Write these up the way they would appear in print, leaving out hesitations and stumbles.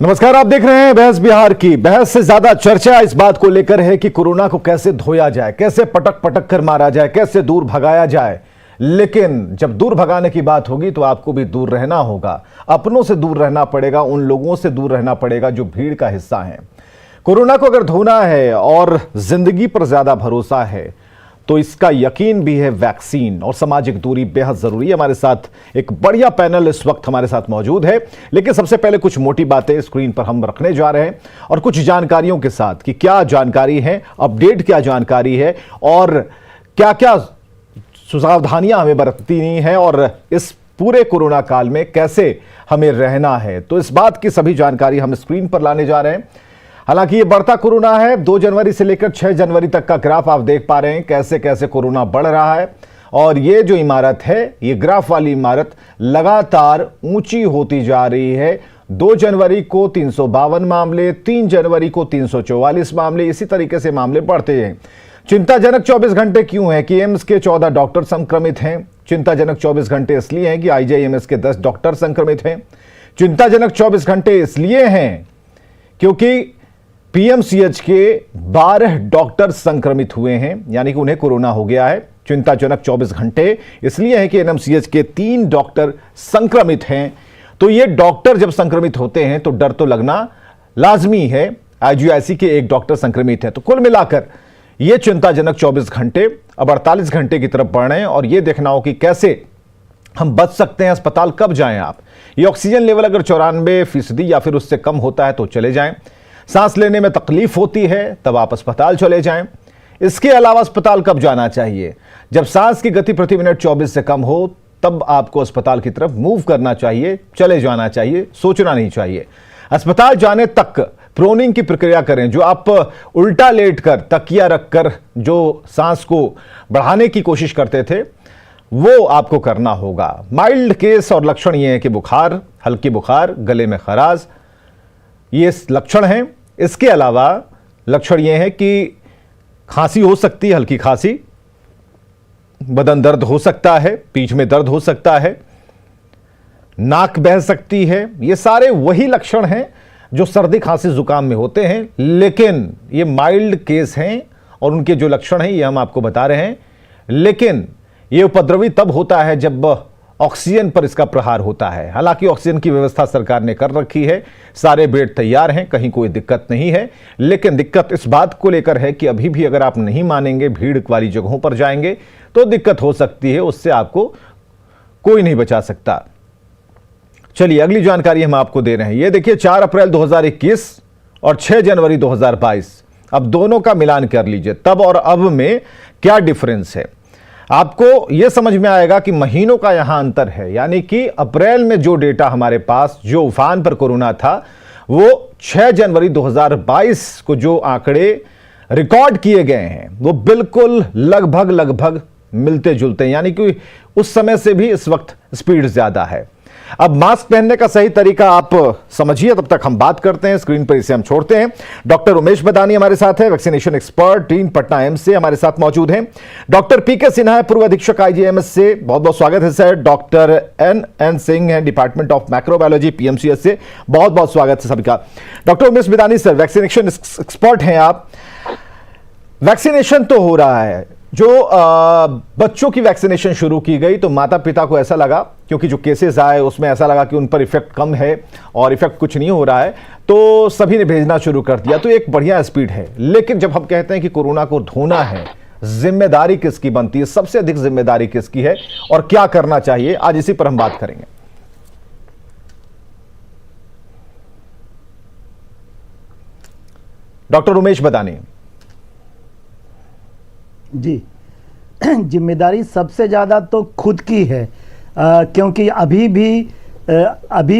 नमस्कार, आप देख रहे हैं बहस बिहार की। बहस से ज्यादा चर्चा इस बात को लेकर है कि कोरोना को कैसे धोया जाए, कैसे पटक पटक कर मारा जाए, कैसे दूर भगाया जाए। लेकिन जब दूर भगाने की बात होगी तो आपको भी दूर रहना होगा, अपनों से दूर रहना पड़ेगा, उन लोगों से दूर रहना पड़ेगा जो भीड़ का हिस्सा हैं। कोरोना को अगर धोना है और जिंदगी पर ज्यादा भरोसा है तो इसका यकीन भी है वैक्सीन और सामाजिक दूरी बेहद जरूरी है। हमारे साथ एक बढ़िया पैनल इस वक्त हमारे साथ मौजूद है, लेकिन सबसे पहले कुछ मोटी बातें स्क्रीन पर हम रखने जा रहे हैं और कुछ जानकारियों के साथ कि क्या जानकारी है, अपडेट क्या जानकारी है और क्या क्या सावधानियां हमें बरतनी है और इस पूरे कोरोना काल में कैसे हमें रहना है। तो इस बात की सभी जानकारी हम स्क्रीन पर लाने जा रहे हैं। हालांकि ये बढ़ता कोरोना है, 2 जनवरी से लेकर 6 जनवरी तक का ग्राफ आप देख पा रहे हैं कैसे कैसे कोरोना बढ़ रहा है। और ये जो इमारत है, ये ग्राफ वाली इमारत लगातार ऊंची होती जा रही है। 2 जनवरी को 352 मामले, 3 जनवरी को 344 मामले, इसी तरीके से मामले बढ़ते हैं। चिंताजनक 24 घंटे क्यों है कि एम्स के 14 डॉक्टर संक्रमित हैं। चिंताजनक 24 घंटे इसलिए हैं कि आईजीआईएमएस के 10 डॉक्टर संक्रमित हैं। चिंताजनक 24 घंटे इसलिए हैं क्योंकि पीएमसीएच के 12 डॉक्टर संक्रमित हुए हैं, यानी कि उन्हें कोरोना हो गया है। चिंताजनक 24 घंटे इसलिए है कि एनएमसीएच के 3 डॉक्टर संक्रमित हैं। तो ये डॉक्टर जब संक्रमित होते हैं तो डर तो लगना लाजमी है। आईजीआईसी के 1 डॉक्टर संक्रमित हैं। तो कुल मिलाकर ये चिंताजनक 24 घंटे अब 48 घंटे की तरफ बढ़ रहे हैं और ये देखना हो कि कैसे हम बच सकते हैं। अस्पताल कब जाएं आप? ये ऑक्सीजन लेवल अगर 94% या फिर उससे कम होता है तो चले जाएं। सांस लेने में तकलीफ होती है तब आप अस्पताल चले जाएं। इसके अलावा अस्पताल कब जाना चाहिए? जब सांस की गति प्रति मिनट 24 से कम हो तब आपको अस्पताल की तरफ मूव करना चाहिए, चले जाना चाहिए, सोचना नहीं चाहिए। अस्पताल जाने तक प्रोनिंग की प्रक्रिया करें, जो आप उल्टा लेटकर तकिया रखकर जो सांस को बढ़ाने की कोशिश करते थे वो आपको करना होगा। माइल्ड केस और लक्षण ये है कि बुखार, हल्की बुखार, गले में खराश, ये लक्षण हैं। इसके अलावा लक्षण ये है कि खांसी हो सकती है, हल्की खांसी, बदन दर्द हो सकता है, पीठ में दर्द हो सकता है, नाक बह सकती है। ये सारे वही लक्षण हैं जो सर्दी खांसी जुकाम में होते हैं, लेकिन ये माइल्ड केस हैं और उनके जो लक्षण हैं ये हम आपको बता रहे हैं। लेकिन ये उपद्रवी तब होता है जब ऑक्सीजन पर इसका प्रहार होता है। हालांकि ऑक्सीजन की व्यवस्था सरकार ने कर रखी है, सारे बेड तैयार हैं, कहीं कोई दिक्कत नहीं है। लेकिन दिक्कत इस बात को लेकर है कि अभी भी अगर आप नहीं मानेंगे, भीड़ वाली जगहों पर जाएंगे तो दिक्कत हो सकती है, उससे आपको कोई नहीं बचा सकता। चलिए अगली जानकारी हम आपको दे रहे हैं। ये देखिए 4 अप्रैल 2021 और 6 जनवरी 2022। अब दोनों का मिलान कर लीजिए, तब और अब में क्या डिफरेंस है। आपको यह समझ में आएगा कि महीनों का यहां अंतर है। यानी कि अप्रैल में जो डेटा हमारे पास, जो उफान पर कोरोना था, वो 6 जनवरी 2022 को जो आंकड़े रिकॉर्ड किए गए हैं वो बिल्कुल लगभग मिलते जुलते हैं। यानी कि उस समय से भी इस वक्त स्पीड ज्यादा है। अब मास्क पहनने का सही तरीका आप समझिए, तब तक हम बात करते हैं। स्क्रीन पर इसे हम छोड़ते हैं। डॉक्टर उमेश बदानी हमारे साथ है, vaccination expert, dean Patna AIIMS से हमारे साथ मौजूद हैं। डॉक्टर पीके सिन्हा है, पूर्व अधीक्षक आईजीआईएमएस से, बहुत बहुत स्वागत है सर। डॉक्टर एन सिंह है, डिपार्टमेंट ऑफ माइक्रोबायोलॉजी पीएमसीएच से, बहुत बहुत स्वागत है सभी का। डॉक्टर उमेश बदानी सर, वैक्सीनेशन एक्सपर्ट हैं आप। वैक्सीनेशन तो हो रहा है, जो बच्चों की वैक्सीनेशन शुरू की गई तो माता पिता को ऐसा लगा, क्योंकि जो केसेस आए उसमें ऐसा लगा कि उन पर इफेक्ट कम है और इफेक्ट कुछ नहीं हो रहा है, तो सभी ने भेजना शुरू कर दिया। तो एक बढ़िया स्पीड है। लेकिन जब हम कहते हैं कि कोरोना को धोना है, जिम्मेदारी किसकी बनती है, सबसे अधिक जिम्मेदारी किसकी है और क्या करना चाहिए, आज इसी पर हम बात करेंगे। डॉक्टर उमेश बदानी जी, जिम्मेदारी सबसे ज़्यादा तो खुद की है, क्योंकि अभी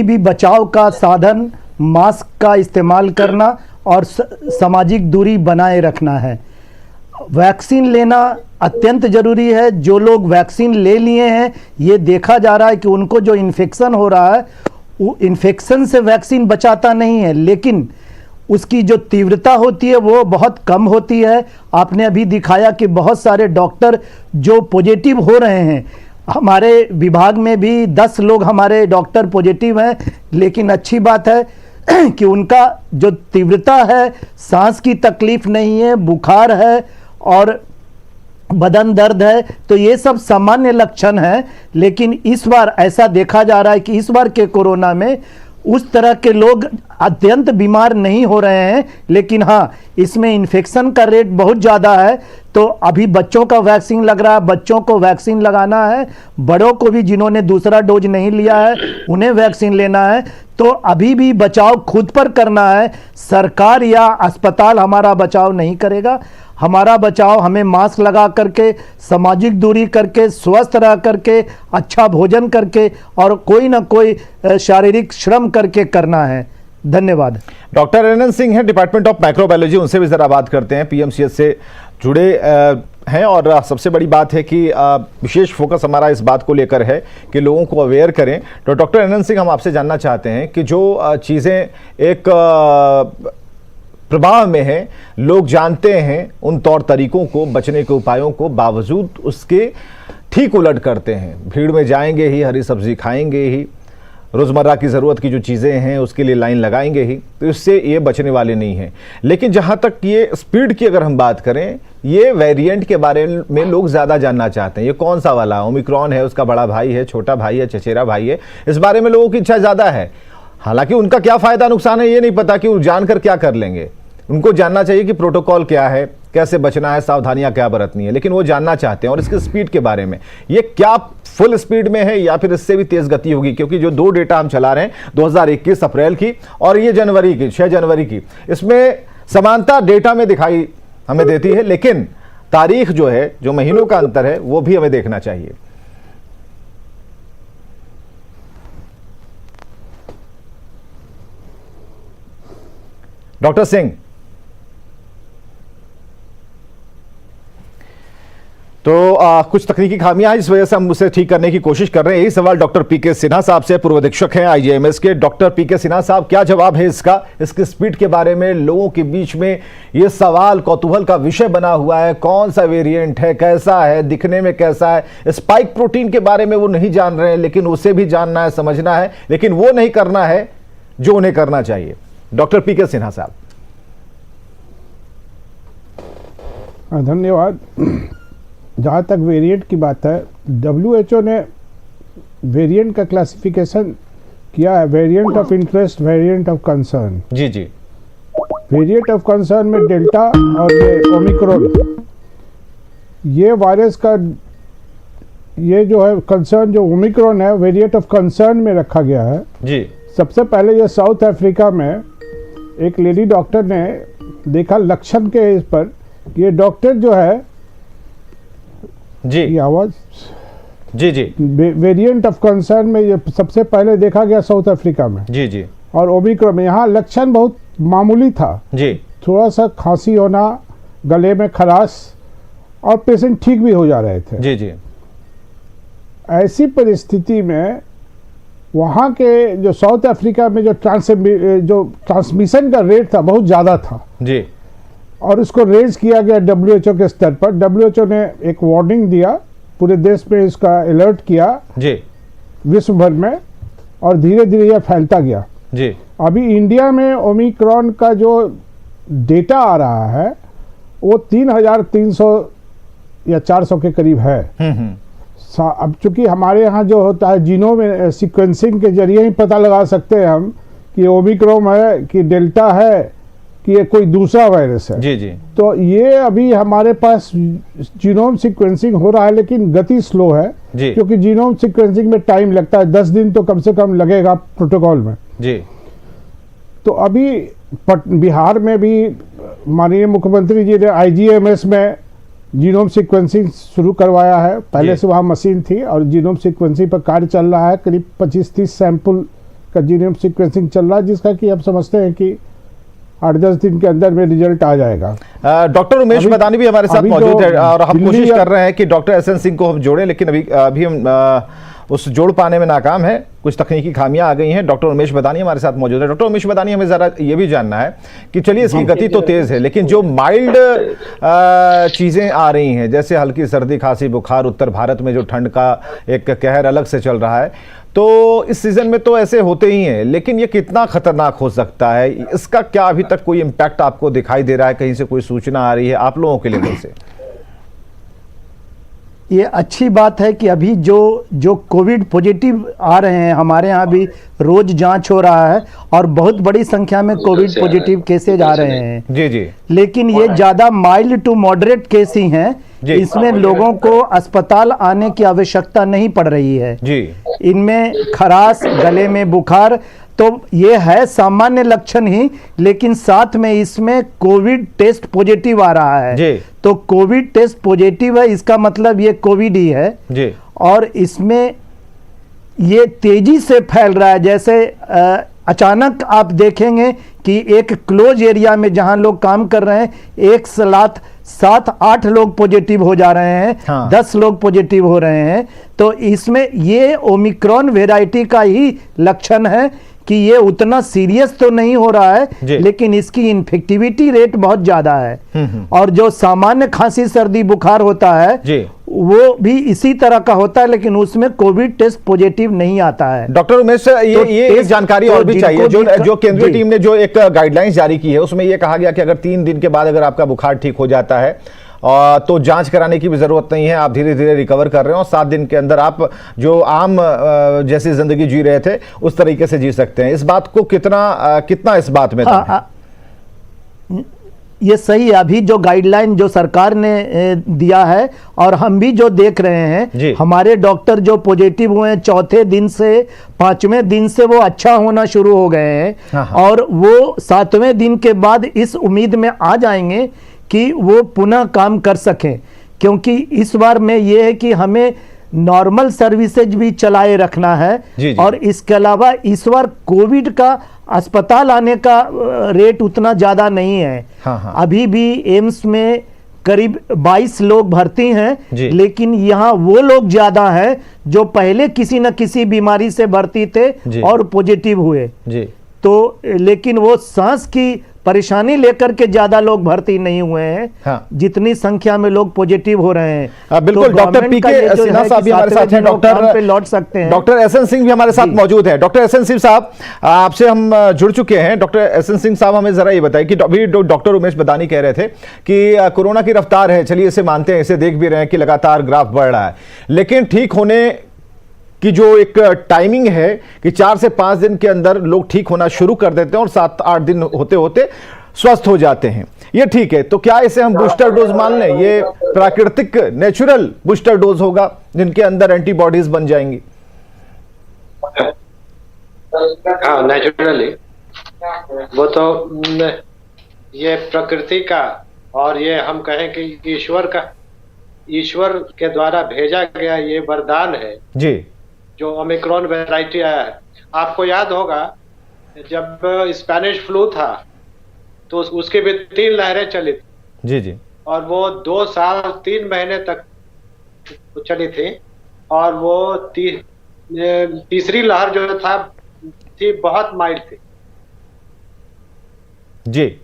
भी बचाव का साधन मास्क का इस्तेमाल करना और सामाजिक दूरी बनाए रखना है। वैक्सीन लेना अत्यंत ज़रूरी है। जो लोग वैक्सीन ले लिए हैं, ये देखा जा रहा है कि उनको जो इन्फेक्शन हो रहा है, वो इन्फेक्शन से वैक्सीन बचाता नहीं है, लेकिन उसकी जो तीव्रता होती है वो बहुत कम होती है। आपने अभी दिखाया कि बहुत सारे डॉक्टर जो पॉजिटिव हो रहे हैं, हमारे विभाग में भी 10 लोग हमारे डॉक्टर पॉजिटिव हैं। लेकिन अच्छी बात है, कि उनका जो तीव्रता है, सांस की तकलीफ नहीं है, बुखार है और बदन दर्द है, तो ये सब सामान्य लक्षण हैं। लेकिन इस बार ऐसा देखा जा रहा है कि इस बार के कोरोना में उस तरह के लोग अत्यंत बीमार नहीं हो रहे हैं, लेकिन हाँ, इसमें इन्फेक्शन का रेट बहुत ज़्यादा है। तो अभी बच्चों का वैक्सीन लग रहा है, बच्चों को वैक्सीन लगाना है, बड़ों को भी जिन्होंने दूसरा डोज नहीं लिया है उन्हें वैक्सीन लेना है। तो अभी भी बचाव खुद पर करना है, सरकार या अस्पताल हमारा बचाव नहीं करेगा। हमारा बचाव हमें मास्क लगा करके, सामाजिक दूरी करके, स्वस्थ रह करके, अच्छा भोजन करके और कोई ना कोई शारीरिक श्रम करके करना है। धन्यवाद। डॉक्टर अनंत सिंह हैं, डिपार्टमेंट ऑफ माइक्रोबायोलॉजी, उनसे भी जरा बात करते हैं। पीएमसीएच से जुड़े हैं और सबसे बड़ी बात है कि विशेष फोकस हमारा इस बात को लेकर है कि लोगों को अवेयर करें। तो डॉक्टर अनंत सिंह, हम आपसे जानना चाहते हैं कि जो चीज़ें एक प्रभाव में है, लोग जानते हैं उन तौर तरीकों को, बचने के उपायों को, बावजूद उसके ठीक उलट करते हैं। भीड़ में जाएंगे ही, हरी सब्जी खाएंगे ही, रोज़मर्रा की ज़रूरत की जो चीज़ें हैं उसके लिए लाइन लगाएंगे ही, तो इससे ये बचने वाले नहीं हैं। लेकिन जहाँ तक ये स्पीड की अगर हम बात करें, ये वेरिएंट के बारे में लोग ज़्यादा जानना चाहते हैं। ये कौन सा वाला ओमिक्रॉन है, उसका बड़ा भाई है, छोटा भाई है, चचेरा भाई है, इस बारे में लोगों की इच्छा ज़्यादा है। हालांकि उनका क्या फ़ायदा नुकसान है ये नहीं पता कि वो जानकर क्या कर लेंगे। उनको जानना चाहिए कि प्रोटोकॉल क्या है, कैसे बचना है, सावधानियां क्या बरतनी है, लेकिन वो जानना चाहते हैं। और इसकी स्पीड के बारे में, ये क्या फुल स्पीड में है या फिर इससे भी तेज गति होगी? क्योंकि जो दो डेटा हम चला रहे हैं 2021 अप्रैल की और ये जनवरी की, 6 जनवरी की, इसमें समानता डेटा में दिखाई हमें देती है, लेकिन तारीख जो है, जो महीनों का अंतर है, वो भी हमें देखना चाहिए। डॉक्टर सिंह, तो कुछ तकनीकी खामियां हैं, इस वजह से हम उसे ठीक करने की कोशिश कर रहे हैं। यही सवाल डॉक्टर पीके सिन्हा साहब से, पूर्व अधीक्षक हैं आईजीएमएस के। डॉक्टर पीके सिन्हा साहब, क्या जवाब है इसका? इसकी स्पीड के बारे में लोगों के बीच में ये सवाल कौतूहल का विषय बना हुआ है। कौन सा वेरिएंट है, कैसा है, दिखने में कैसा है? स्पाइक प्रोटीन के बारे में वो नहीं जान रहे हैं, लेकिन उसे भी जानना है, समझना है, लेकिन वो नहीं करना है जो उन्हें करना चाहिए। डॉक्टर पीके सिन्हा साहब। धन्यवाद। जहाँ तक वेरिएंट की बात है, WHO ने वेरिएंट का क्लासिफिकेशन किया है, variant of interest, variant of concern. जी जी। वेरिएंट ऑफ कंसर्न में डेल्टा और ये ओमिक्रॉन, ये वायरस का ये जो है कंसर्न, जो ओमिक्रॉन है, वेरिएंट ऑफ कंसर्न में रखा गया है जी। सबसे पहले ये साउथ अफ्रीका में एक लेडी डॉक्टर ने देखा लक्षण के इस पर, ये डॉक्टर जो है जी, ये आवाज जी जी, वेरिएंट ऑफ कंसर्न में ये सबसे पहले देखा गया साउथ अफ्रीका में। जी जी। और ओमिक्रॉन में यहाँ लक्षण बहुत मामूली था जी। थोड़ा सा खांसी होना, गले में खराश, और पेशेंट ठीक भी हो जा रहे थे। जी जी। ऐसी परिस्थिति में वहाँ के जो साउथ अफ्रीका में जो ट्रांसमिशन का रेट था बहुत ज़्यादा था जी। और उसको रेज किया गया WHO के स्तर पर। WHO ने एक वार्निंग दिया, पूरे देश में इसका अलर्ट किया जी, विश्व भर में, और धीरे धीरे यह फैलता गया जी। अभी इंडिया में ओमिक्रॉन का जो डेटा आ रहा है वो 3,300 या 400 के करीब है। अब चूंकि हमारे यहाँ जो होता है जीनोम सीक्वेंसिंग के जरिए ही पता लगा सकते हैं हम कि ओमिक्रॉन है कि डेल्टा है कि ये कोई दूसरा वायरस है। जी जी। तो ये अभी हमारे पास जीनोम सीक्वेंसिंग हो रहा है, लेकिन गति स्लो है जी। क्योंकि जीनोम सीक्वेंसिंग में टाइम लगता है, 10 दिन तो कम से कम लगेगा प्रोटोकॉल में जी। तो अभी बिहार में भी माननीय मुख्यमंत्री जी ने IGMS में जीनोम सीक्वेंसिंग शुरू करवाया है। पहले से वहाँ मशीन थी और जीनोम सीक्वेंसिंग पर कार्य चल रहा है। करीब 25-30 सैंपल का जीनोम सीक्वेंसिंग चल रहा है, जिसका कि अब समझते हैं कि 8-10 दिन के अंदर में रिजल्ट आ जाएगा। डॉक्टर उमेश मदानी भी हमारे साथ मौजूद है और हम कोशिश कर रहे हैं कि डॉक्टर SN सिंह को हम जोड़ें, लेकिन अभी हम उस जोड़ पाने में नाकाम है। कुछ तकनीकी खामियां आ गई हैं। डॉक्टर उमेश मदानी हमारे साथ मौजूद है। डॉक्टर उमेश मदानी, हमें ज़रा ये भी जानना है कि चलिए इसकी गति तो तेज़ है, लेकिन जो माइल्ड चीज़ें आ रही हैं, जैसे हल्की सर्दी, खांसी, बुखार, उत्तर भारत में जो ठंड का एक कहर अलग से चल रहा है, तो इस सीजन में तो ऐसे होते ही हैं, लेकिन ये कितना खतरनाक हो सकता है, इसका क्या अभी तक कोई इम्पैक्ट आपको दिखाई दे रहा है, कहीं से कोई सूचना आ रही है आप लोगों के लेवल से? ये अच्छी बात है कि अभी जो कोविड पॉजिटिव आ रहे हैं, हमारे यहाँ भी रोज जांच हो रहा है और बहुत बड़ी संख्या में कोविड पॉजिटिव केसेज आ रहे हैं। जी जी। लेकिन ये ज्यादा माइल्ड टू मॉडरेट केस ही हैं। इसमें लोगों को अस्पताल आने की आवश्यकता नहीं पड़ रही है जी। इनमें खराश, गले में बुखार, तो ये है सामान्य लक्षण ही, लेकिन साथ में इसमें कोविड टेस्ट पॉजिटिव आ रहा है जी। तो कोविड टेस्ट पॉजिटिव है, इसका मतलब ये कोविड ही है जी। और इसमें ये तेजी से फैल रहा है। जैसे अचानक आप देखेंगे कि एक क्लोज एरिया में जहां लोग काम कर रहे हैं, एक साथ 7-8 लोग पॉजिटिव हो जा रहे हैं। हाँ। 10 लोग पॉजिटिव हो रहे हैं। तो इसमें ये ओमिक्रॉन वेराइटी का ही लक्षण है कि ये उतना सीरियस तो नहीं हो रहा है, लेकिन इसकी इन्फेक्टिविटी रेट बहुत ज्यादा है। और जो सामान्य खांसी, सर्दी, बुखार होता है वो भी इसी तरह का होता है, लेकिन उसमें कोविड टेस्ट पॉजिटिव नहीं आता है। डॉक्टर उमेश, ये एक जानकारी और भी चाहिए। जो केंद्रीय टीम ने जो एक गाइडलाइंस जारी की है, उसमें यह कहा गया कि अगर 3 दिन के बाद अगर आपका बुखार ठीक हो जाता है तो जांच कराने की भी जरूरत नहीं है, आप धीरे धीरे रिकवर कर रहे हो और 7 दिन के अंदर आप जो आम जैसी जिंदगी जी रहे थे उस तरीके से जी सकते हैं। इस बात को कितना इस बात में ये सही है। अभी जो गाइडलाइन जो सरकार ने दिया है और हम भी जो देख रहे हैं, हमारे डॉक्टर जो पॉजिटिव हुए हैं, चौथे दिन से 5वें दिन से वो अच्छा होना शुरू हो गए हैं और वो 7वें दिन के बाद इस उम्मीद में आ जाएंगे कि वो पुनः काम कर सकें, क्योंकि इस बार में ये है कि हमें नॉर्मल सर्विसेज भी चलाए रखना है। जी। और इसके अलावा इस बार कोविड का अस्पताल आने का रेट उतना ज़्यादा नहीं है। हाँ। अभी भी एम्स में करीब 22 लोग भर्ती हैं, लेकिन यहाँ वो लोग ज़्यादा हैं जो पहले किसी न किसी बीमारी से भर्ती थे और पॉजिटिव हुए। तो लेकिन वो सांस की परेशानी लेकर के ज्यादा लोग भर्ती नहीं हुए हैं। हाँ। जितनी संख्या में लोग पॉजिटिव हो रहे हैं। बिल्कुल। तो डॉक्टर पीके सिन्हा साहब भी हमारे साथ हैं, डॉक्टर पे लौट सकते हैं, डॉक्टर एसएन सिंह भी हमारे साथ मौजूद हैं। डॉक्टर एसएन सिंह साहब, आपसे हम जुड़ चुके हैं। डॉक्टर एसएन सिंह साहब, हमें जरा ये बताइए कि अभी डॉक्टर उमेश बदानी कह रहे थे कि कोरोना की रफ्तार है, चलिए इसे मानते हैं, इसे देख भी रहे हैं कि लगातार ग्राफ बढ़ रहा है, लेकिन ठीक होने कि जो एक टाइमिंग है कि 4 से 5 दिन के अंदर लोग ठीक होना शुरू कर देते हैं और 7-8 दिन होते होते स्वस्थ हो जाते हैं, ये ठीक है। तो क्या इसे हम बूस्टर डोज मान लें? ये प्राकृतिक नेचुरल बूस्टर डोज होगा जिनके अंदर एंटीबॉडीज बन जाएंगी? हाँ, नेचुरली वो तो ये प्रकृति का और ये हम कहें कि ईश्वर के द्वारा भेजा गया ये वरदान है जी, जो ओमिक्रॉन वैरायटी आया है। आपको याद होगा जब स्पेनिश फ्लू था तो उसके भी 3 लहरें चली थी। जी। और वो 2 साल 3 महीने तक चली थी और वो तीसरी लहर जो थी बहुत माइल्ड थी। जी।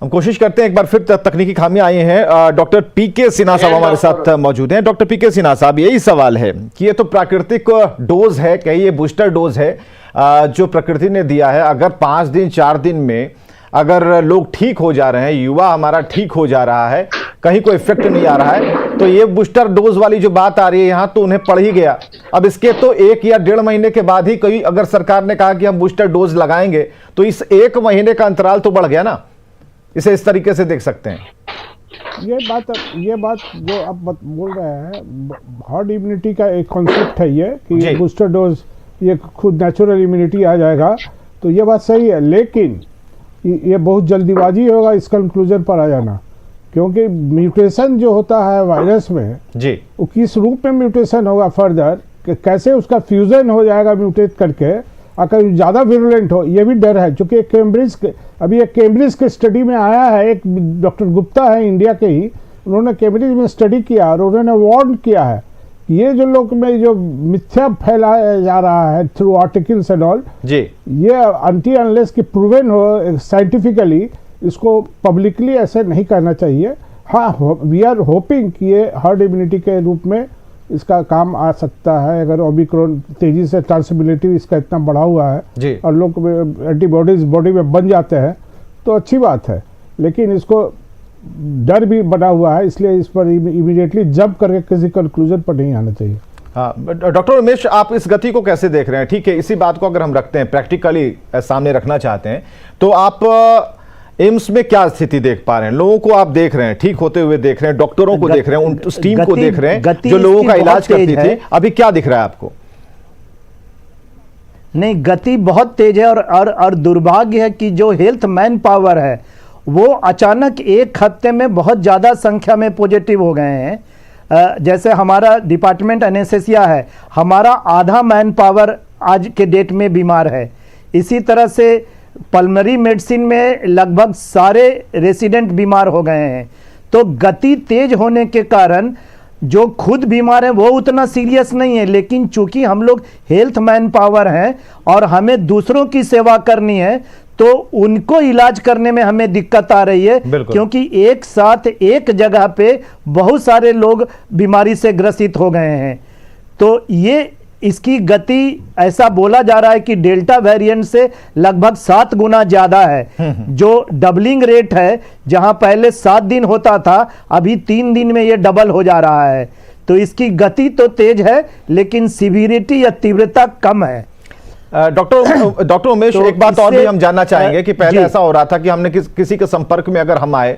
हम कोशिश करते हैं, एक बार फिर तकनीकी खामियां आई हैं। डॉक्टर पीके सिन्हा साहब हमारे साथ मौजूद हैं। डॉक्टर पीके सिन्हा साहब, यही सवाल है कि ये तो प्राकृतिक डोज है, कहीं ये बूस्टर डोज है जो प्रकृति ने दिया है। अगर 5 दिन 4 दिन में अगर लोग ठीक हो जा रहे हैं, युवा हमारा ठीक हो जा रहा है, कहीं कोई इफेक्ट नहीं आ रहा है, तो ये बूस्टर डोज वाली जो बात आ रही है यहाँ तो उन्हें पड़ ही गया। अब इसके तो 1 या 1.5 महीने के बाद ही कोई अगर सरकार ने कहा कि हम बूस्टर डोज लगाएंगे तो इस 1 महीने का अंतराल तो बढ़ गया ना। इसे इस तरीके से देख सकते हैं। ये बात जो आप बोल रहे हैं, हर्ड इम्यूनिटी का एक कॉन्सेप्ट है ये कि ये बूस्टर डोज ये खुद नेचुरल इम्यूनिटी आ जाएगा, तो ये बात सही है, लेकिन ये बहुत जल्दीबाजी होगा इस कंक्लूजन पर आ जाना, क्योंकि म्यूटेशन जो होता है वायरस में जी, वो किस रूप में म्यूटेशन होगा फर्दर, कैसे उसका फ्यूजन हो जाएगा म्यूटेट करके, अगर ज़्यादा विरुलेंट हो, ये भी डर है। चूँकि अभी एक कैम्ब्रिज के स्टडी में आया है, एक डॉक्टर गुप्ता है इंडिया के ही, उन्होंने कैम्ब्रिज में स्टडी किया और उन्होंने वार्न किया है कि ये जो लोग में जो मिथ्या फैलाया जा रहा है थ्रू आर्टिकल्स एंड ऑल जी, ये अनटिल अनलेस कि प्रूवन हो साइंटिफिकली, इसको पब्लिकली ऐसे नहीं करना चाहिए। हाँ, वी आर होपिंग कि ये हर्ड इम्यूनिटी के रूप में इसका काम आ सकता है। अगर ओमिक्रॉन तेजी से ट्रांसमिसिबिलिटी इसका इतना बढ़ा हुआ है जी। और लोग एंटीबॉडीज बॉडी में बन जाते हैं तो अच्छी बात है, लेकिन इसको डर भी बना हुआ है, इसलिए इस पर इमीडिएटली जंप करके किसी कंक्लूजन पर नहीं आना चाहिए। हाँ डॉक्टर उमेश, आप इस गति को कैसे देख रहे हैं? ठीक है, इसी बात को अगर हम रखते हैं, प्रैक्टिकली सामने रखना चाहते हैं, तो आप एम्स में क्या स्थिति देख पा रहे हैं? लोगों को आप देख रहे हैं ठीक होते हुए, देख रहे हैं, डॉक्टरों को देख रहे हैं, उस टीम को देख रहे हैं जो लोगों का इलाज करती थी, अभी क्या दिख रहा है आपको? नहीं, गति बहुत तेज है और दुर्भाग्य है कि जो हेल्थ मैन पावर है वो अचानक एक हफ्ते में बहुत ज़्यादा संख्या में पॉजिटिव हो गए हैं। जैसे हमारा डिपार्टमेंट एनेस्थेसिया है, हमारा आधा मैन पावर आज के डेट में बीमार है। इसी तरह से पल्मोनरी मेडिसिन में लगभग सारे रेसिडेंट बीमार हो गए हैं। तो गति तेज होने के कारण जो खुद बीमार हैं वो उतना सीरियस नहीं है, लेकिन चूंकि हम लोग हेल्थ मैन पावर हैं और हमें दूसरों की सेवा करनी है तो उनको इलाज करने में हमें दिक्कत आ रही है, क्योंकि एक साथ एक जगह पे बहुत सारे लोग बीमारी से ग्रसित हो गए हैं। तो ये इसकी गति ऐसा बोला जा रहा है कि डेल्टा वेरिएंट से लगभग 7 गुना ज्यादा है। जो डबलिंग रेट है, जहां पहले 7 दिन होता था, अभी 3 दिन में ये डबल हो जा रहा है। तो इसकी गति तो तेज है लेकिन सिविरिटी या तीव्रता कम है। डॉक्टर उमेश, तो एक बात और भी हम जानना चाहेंगे कि पहले ऐसा हो रहा था कि हमने किसी के संपर्क में अगर हम आए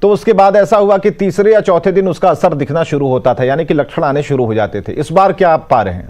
तो उसके बाद ऐसा हुआ कि तीसरे या चौथे दिन उसका असर दिखना शुरू होता था, यानी कि लक्षण आने शुरू हो जाते थे। इस बार क्या आप पा रहे हैं?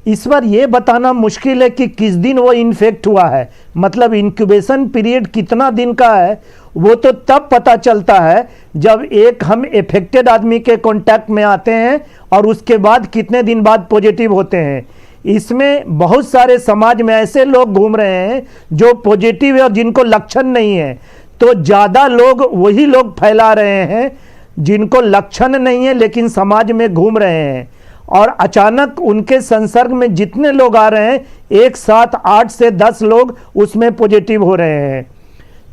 इस बार ये बताना मुश्किल है कि किस दिन वो इन्फेक्ट हुआ है, मतलब इंक्यूबेशन पीरियड कितना दिन का है वो तो तब पता चलता है जब एक हम इफेक्टेड आदमी के कांटेक्ट में आते हैं और उसके बाद कितने दिन बाद पॉजिटिव होते हैं। इसमें बहुत सारे समाज में ऐसे लोग घूम रहे हैं जो पॉजिटिव है और जिनको लक्षण नहीं है, तो ज़्यादा लोग वही लोग फैला रहे हैं जिनको लक्षण नहीं है लेकिन समाज में घूम रहे हैं, और अचानक उनके संसर्ग में जितने लोग आ रहे हैं एक साथ 8 से 10 लोग उसमें पॉजिटिव हो रहे हैं।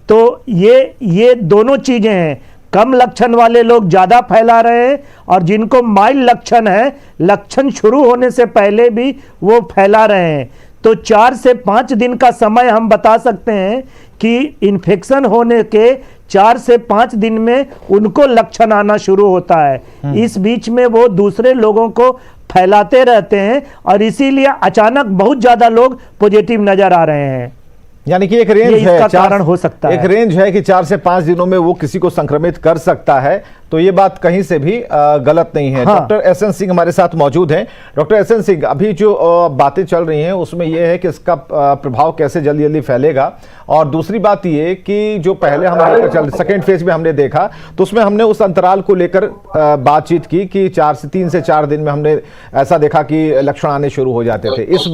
तो ये दोनों चीज़ें हैं, कम लक्षण वाले लोग ज़्यादा फैला रहे हैं और जिनको माइल्ड लक्षण है, लक्षण शुरू होने से पहले भी वो फैला रहे हैं। तो 4 से 5 दिन का समय हम बता सकते हैं कि इन्फेक्शन होने के 4 से 5 दिन में उनको लक्षण आना शुरू होता है। इस बीच में वो दूसरे लोगों को फैलाते रहते हैं और इसीलिए अचानक बहुत ज़्यादा लोग पॉजिटिव नजर आ रहे हैं। यानी कि एक रेंज है, कारण हो सकता है, एक रेंज है कि 4 से 5 दिनों में वो किसी को संक्रमित कर सकता है। तो ये बात कहीं से भी गलत नहीं है। हाँ। डॉक्टर एसएन सिंह हमारे साथ मौजूद हैं। डॉक्टर एसएन सिंह, अभी जो बातें चल रही हैं उसमें यह है कि इसका प्रभाव कैसे जल्दी जल्दी फैलेगा, और दूसरी बात ये कि जो पहले हम लेकर चल सेकेंड फेज में हमने देखा तो उसमें हमने उस अंतराल को लेकर बातचीत की कि 3 से 4 दिन में हमने ऐसा देखा कि लक्षण आने शुरू हो जाते थे। इस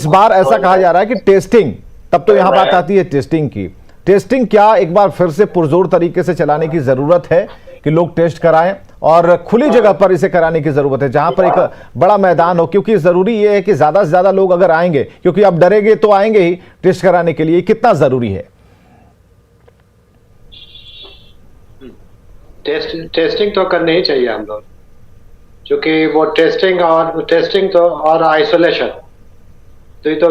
बार ऐसा कहा जा रहा है कि टेस्टिंग, तब तो यहां बात आती है टेस्टिंग की। टेस्टिंग क्या एक बार फिर से पुरजोर तरीके से चलाने की जरूरत है कि लोग टेस्ट कराएं, और खुली जगह पर इसे कराने की जरूरत है जहां पर एक बड़ा मैदान हो, क्योंकि जरूरी यह है कि ज्यादा से ज्यादा लोग अगर आएंगे, क्योंकि अब डरेंगे तो आएंगे ही टेस्ट कराने के लिए, कितना जरूरी है? टेस्टिंग तो करनी ही चाहिए हम लोग, क्योंकि वो टेस्टिंग तो और आइसोलेशन, तो ये तो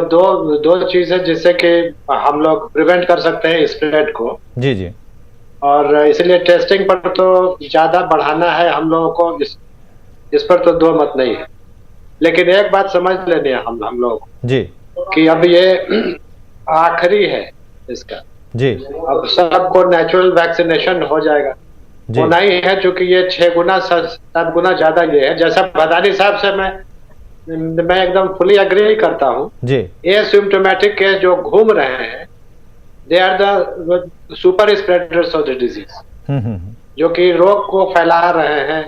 दो चीज है जिससे कि हम लोग प्रिवेंट कर सकते हैं स्प्रेड को। जी जी। और इसलिए टेस्टिंग पर तो ज्यादा बढ़ाना है हम लोगों को, इस पर तो दो मत नहीं है। लेकिन एक बात समझ लेनी है हम लोग जी कि अब ये आखिरी है इसका जी। अब सबको नेचुरल वैक्सीनेशन हो जाएगा, वो नहीं है, क्योंकि ये 6 गुना 7 गुना ज्यादा ये है। जैसा भदानी साहब से मैं एकदम फुली एग्री करता हूँ जी। एसिम्प्टोमेटिक केस जो घूम रहे हैं, they are the super spreaders of the disease, जो कि रोग को फैला रहे हैं।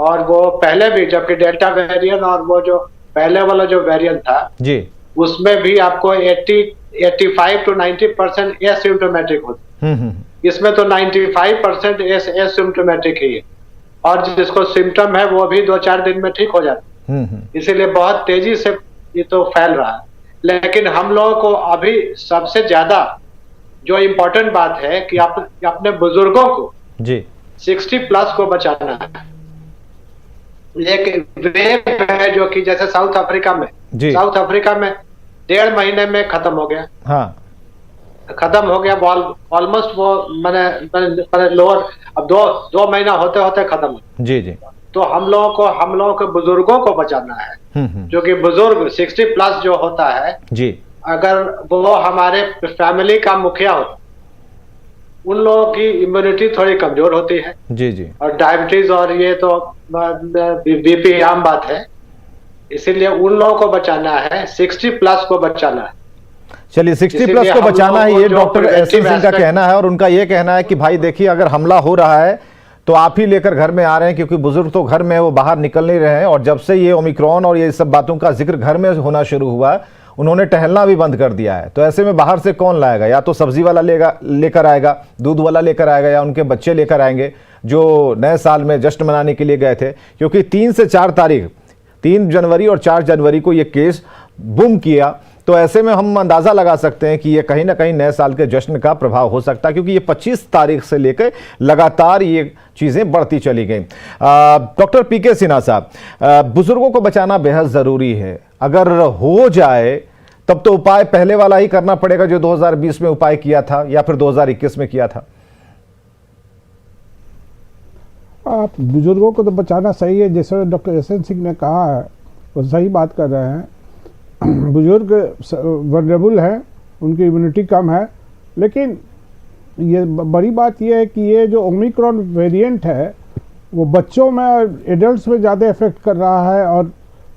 और वो पहले भी, जबकि डेल्टा वेरिएंट और वो जो पहले वाला जो वेरिएंट था जी, उसमें भी आपको 85 to 90% एसिम्प्टोमेटिक होता, इसमें तो 95% एसिम्प्टोमेटिक ही है, और जिसको सिम्टम है वो भी 2-4 दिन में ठीक हो जाता। इसीलिए बहुत तेजी से ये तो फैल रहा है। लेकिन हम लोगों को अभी सबसे ज्यादा जो इम्पोर्टेंट बात है कि अपने बुजुर्गों को जी 60+ को बचाना है। एक वेव है जो कि जैसे साउथ अफ्रीका में, जी। साउथ अफ्रीका में 1.5 महीने में खत्म हो गया, हाँ खत्म हो गया ऑलमोस्ट, वो मैंने लोअर, अब 2 महीना होते होते खत्म हो। जी जी। तो हम लोगों के बुजुर्गों को बचाना है, जो कि बुजुर्ग 60+ जो होता है, जी अगर वो हमारे फैमिली का मुखिया होता, उन लोगों की इम्यूनिटी थोड़ी कमजोर होती है, जी जी। और डायबिटीज और ये तो बीपी आम बात है, इसीलिए उन लोगों को बचाना है, 60+ को बचाना है। चलिए 60+ इसीलिए को हम बचाना है, लोगों को ये जो डॉक्टर एस preventive सिंह का aspect- कहना है। और उनका ये कहना है कि भाई देखिए, अगर हमला हो रहा है तो आप ही लेकर घर में आ रहे हैं, क्योंकि बुजुर्ग तो घर में है, वो बाहर निकल नहीं रहे हैं। और जब से ये ओमिक्रॉन और ये सब बातों का जिक्र घर में होना शुरू हुआ, उन्होंने टहलना भी बंद कर दिया है। तो ऐसे में बाहर से कौन लाएगा? या तो सब्जी वाला लेकर आएगा, दूध वाला लेकर आएगा, या उनके बच्चे लेकर आएंगे जो नए साल में जश्न मनाने के लिए गए थे। क्योंकि 3 से 4 तारीख, 3 जनवरी और 4 जनवरी को ये केस बूम किया। तो ऐसे में हम अंदाज़ा लगा सकते हैं कि ये कहीं ना कहीं नए साल के जश्न का प्रभाव हो सकता है, क्योंकि ये 25 तारीख से लेकर लगातार ये चीज़ें बढ़ती चली गई। डॉक्टर पीके सिन्हा साहब, बुजुर्गों को बचाना बेहद ज़रूरी है। अगर हो जाए तब तो उपाय पहले वाला ही करना पड़ेगा जो 2020 में उपाय किया था, या फिर 2021 में किया था। आप बुजुर्गों को तो बचाना सही है, जैसे डॉक्टर एस एन सिंह ने कहा है वो सही बात कर रहे हैं। बुजुर्ग वनरेबल हैं, उनकी इम्यूनिटी कम है, लेकिन ये बड़ी बात ये है कि ये जो ओमिक्रॉन वेरिएंट है वो बच्चों में और एडल्ट्स में ज़्यादा इफेक्ट कर रहा है और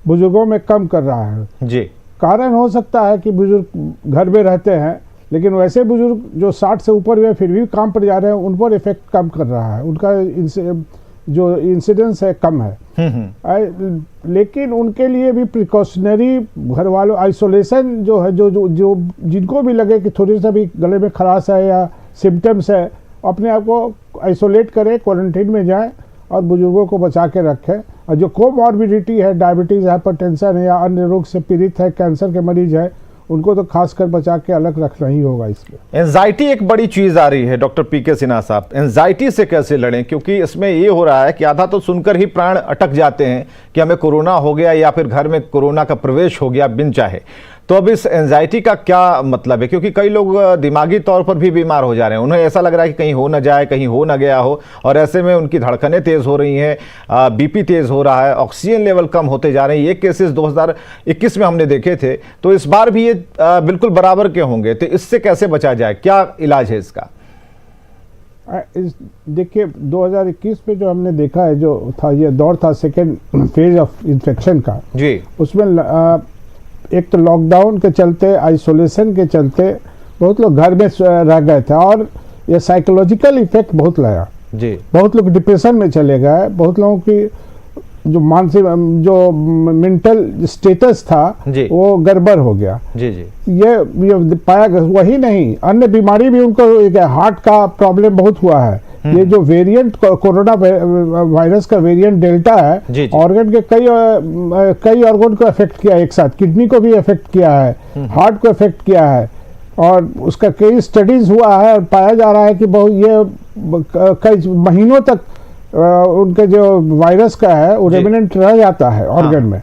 बुजुर्गों में कम कर रहा है। जी। कारण हो सकता है कि बुजुर्ग घर में रहते हैं, लेकिन वैसे बुजुर्ग जो 60 से ऊपर हुए फिर भी काम पर जा रहे हैं, उन पर इफेक्ट कम कर रहा है, उनका जो इंसिडेंस है कम है। लेकिन उनके लिए भी प्रिकॉशनरी घर वालों आइसोलेशन जो है, जो जिनको भी लगे कि थोड़ी सा भी गले में खराश है या सिम्टम्स है, अपने आप को आइसोलेट करें, क्वारंटीन में जाएं और बुजुर्गों को बचा के रखें। और जो कोमॉर्बिडिटी है, डायबिटीज़, हाइपरटेंशन है या अन्य रोग से पीड़ित है, कैंसर के मरीज है, उनको तो खासकर बचा के अलग रखना ही होगा। इसमें एंजाइटी एक बड़ी चीज आ रही है। डॉक्टर पीके सिन्हा साहब, एंजाइटी से कैसे लड़ें? क्योंकि इसमें ये हो रहा है कि आधा तो सुनकर ही प्राण अटक जाते हैं कि हमें कोरोना हो गया या फिर घर में कोरोना का प्रवेश हो गया बिन चाहे। तो अब इस एंजाइटी का क्या मतलब है? क्योंकि कई लोग दिमागी तौर पर भी बीमार हो जा रहे हैं, उन्हें ऐसा लग रहा है कि कहीं हो ना जाए, कहीं हो ना गया हो, और ऐसे में उनकी धड़कनें तेज़ हो रही हैं, बीपी तेज़ हो रहा है, ऑक्सीजन लेवल कम होते जा रहे हैं। ये केसेस 2021 में हमने देखे थे, तो इस बार भी ये बिल्कुल बराबर के होंगे। तो इससे कैसे बचा जाए, क्या इलाज है इसका? देखिए 2021 में जो हमने देखा है, जो था ये दौर था सेकेंड फेज ऑफ इन्फेक्शन का जी, उसमें एक तो लॉकडाउन के चलते, आइसोलेशन के चलते बहुत लोग घर में रह गए थे और ये साइकोलॉजिकल इफेक्ट बहुत लाया जी। बहुत लोग डिप्रेशन में चले गए, बहुत लोगों की जो मानसिक जो मेंटल स्टेटस था वो गड़बड़ हो गया जी जी। ये पाया गया। वही नहीं, अन्य बीमारी भी उनको, हार्ट का प्रॉब्लम बहुत हुआ है। ये जो वेरिएंट कोरोना वायरस का वेरिएंट डेल्टा है, ऑर्गन के कई ऑर्गन को अफेक्ट किया एक साथ, किडनी को भी अफेक्ट किया है, हार्ट को अफेक्ट किया है, और उसका कई स्टडीज हुआ है और पाया जा रहा है कि बहुत ये कई महीनों तक उनके जो वायरस का है वो रेमिनेंट रह जाता है ऑर्गन में,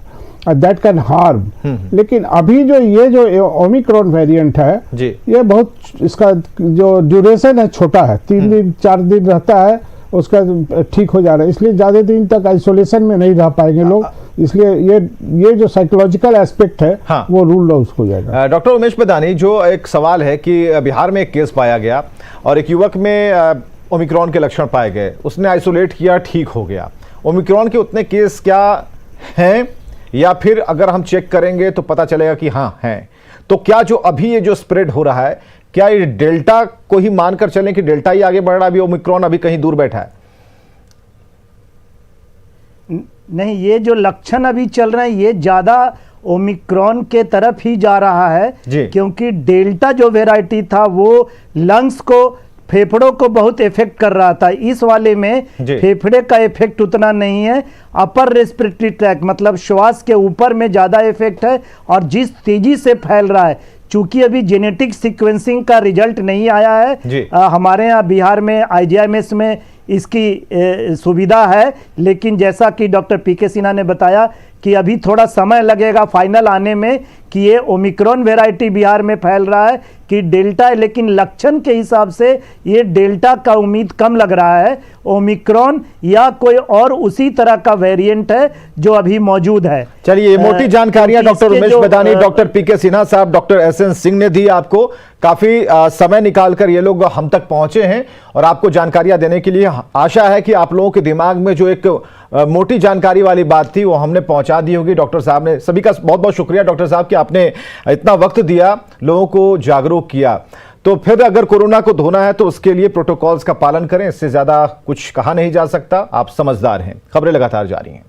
दैट कैन हार्म। लेकिन अभी जो ओमिक्रॉन वेरिएंट है ये बहुत, इसका जो ड्यूरेशन है छोटा है, 3 दिन 4 दिन रहता है, उसका ठीक हो जा रहा है। इसलिए ज़्यादा दिन तक आइसोलेशन में नहीं रह पाएंगे लोग, इसलिए ये जो साइकोलॉजिकल एस्पेक्ट है वो रूल आउट हो जाएगा। डॉक्टर उमेश पदानी, जो एक सवाल है कि बिहार में एक केस पाया गया और एक युवक में ओमिक्रॉन के लक्षण पाए गए, उसने आइसोलेट किया, ठीक हो गया। ओमिक्रॉन के उतने केस क्या हैं, या फिर अगर हम चेक करेंगे तो पता चलेगा कि हाँ हैं? तो क्या जो अभी ये जो स्प्रेड हो रहा है, क्या ये डेल्टा को ही मानकर चलें कि डेल्टा ही आगे बढ़ रहा है, अभी ओमिक्रॉन अभी कहीं दूर बैठा है? नहीं, ये जो लक्षण अभी चल रहे हैं ये ज्यादा ओमिक्रॉन के तरफ ही जा रहा है, क्योंकि डेल्टा जो वेराइटी था वो लंग्स को, फेफड़ों को बहुत इफेक्ट कर रहा था। इस वाले में फेफड़े का इफेक्ट उतना नहीं है, अपर रेस्पिरेटरी ट्रैक्ट मतलब श्वास के ऊपर में ज्यादा इफेक्ट है। और जिस तेजी से फैल रहा है, चूंकि अभी जेनेटिक सीक्वेंसिंग का रिजल्ट नहीं आया है, हमारे यहाँ बिहार में IGIMS में इसकी सुविधा है, लेकिन जैसा कि डॉक्टर पीके सिन्हा ने बताया कि अभी थोड़ा समय लगेगा फाइनल आने में कि ये ओमिक्रॉन वेराइटी बिहार में फैल रहा है कि डेल्टा है, लेकिन लक्षण के हिसाब से ये डेल्टा का उम्मीद कम लग रहा है, ओमिक्रॉन या कोई और उसी तरह का वेरिएंट है जो अभी मौजूद है। चलिए, ये मोटी जानकारियां डॉक्टर उमेश बदानी, डॉक्टर पीके सिन्हा साहब, डॉक्टर एसएन सिंह ने दी आपको। काफी समय निकालकर ये लोग हम तक पहुंचे हैं और आपको जानकारियां देने के लिए आशा है कि आप लोगों के दिमाग में जो एक मोटी जानकारी वाली बात थी वो हमने पहुंचा दी होगी। डॉक्टर साहब ने, सभी का बहुत बहुत शुक्रिया डॉक्टर साहब कि आपने इतना वक्त दिया, लोगों को जागरूक किया। तो फिर अगर कोरोना को धोना है तो उसके लिए प्रोटोकॉल्स का पालन करें, इससे ज्यादा कुछ कहा नहीं जा सकता। आप समझदार हैं। खबरें लगातार जारी हैं।